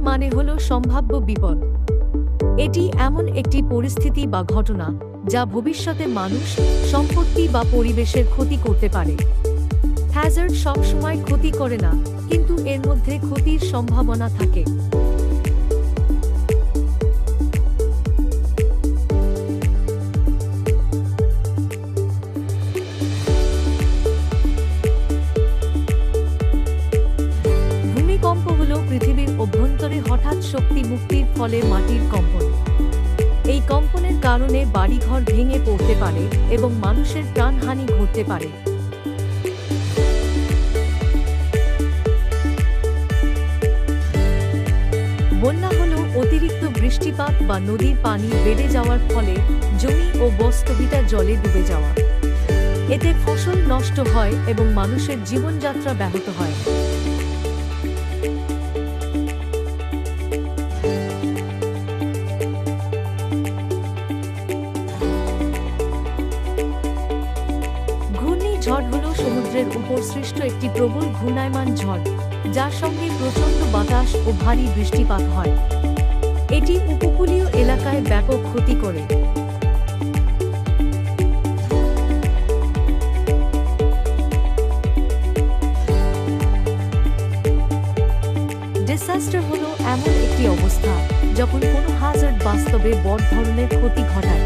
মানে হলো সম্ভাব্য বিপদ। এটি এমন একটি পরিস্থিতি বা ঘটনা যা ভবিষ্যতে মানুষ, সম্পত্তি বা পরিবেশের ক্ষতি করতে পারে। হ্যাজার্ড সবসময় ক্ষতি করে না, কিন্তু এর মধ্যে ক্ষতির সম্ভাবনা থাকে। ভূমিকম্প হলো পৃথিবীর অভ্যন্তরে হঠাৎ শক্তি মুক্তির ফলে মাটির কম্পন। এই কম্পনের কারণে বাড়িঘর ভেঙে পড়তে পারে এবং মানুষের প্রাণহানি ঘটতে পারে। বন্যা হলো অতিরিক্ত বৃষ্টিপাত বা নদীর পানি বেড়ে যাওয়ার ফলে জমি ও বস্তুভিটা জলে ডুবে যাওয়া। এতে ফসল নষ্ট হয় এবং মানুষের জীবনযাত্রা ব্যাহত হয়। ঘূর্ণিঝড় হলো সমুদ্রের উপর সৃষ্ট একটি প্রবল ঘূর্ণায়মান ঝড়, যার সঙ্গে প্রচণ্ড বাতাস ও ভারী বৃষ্টিপাত হয়। এটি উপকূলীয় এলাকায় ব্যাপক ক্ষতি করে। ডিসাস্টার হলো এমন একটি অবস্থা যখন কোনো হ্যাজার্ড বাস্তবে বড় ধরনের ক্ষতি ঘটায়।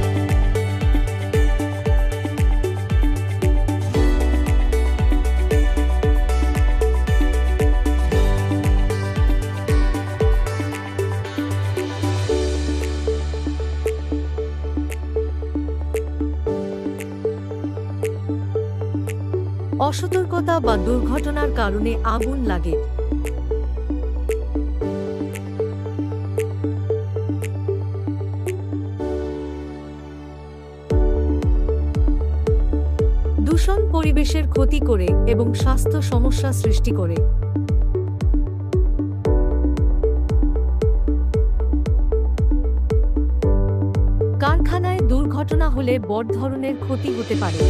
অসতর্কতা বা দুর্ঘটনার কারণে আগুন লাগে। দূষণ পরিবেশের ক্ষতি করে এবং স্বাস্থ্য সমস্যা সৃষ্টি করে। কারখানায় দুর্ঘটনা হলে বড় ধরনের ক্ষতি হতে পারে।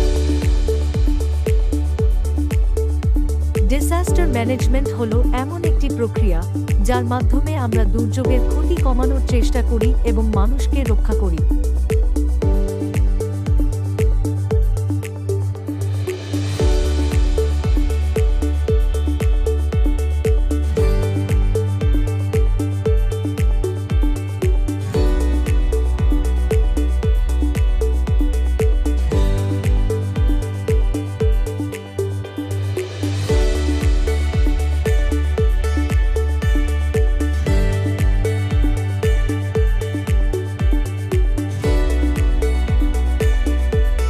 ডিসাস্টার ম্যানেজমেন্ট হলো এমন একটি প্রক্রিয়া যার মাধ্যমে আমরা দুর্যোগের ক্ষতি কমানোর চেষ্টা করি এবং মানুষকে রক্ষা করি।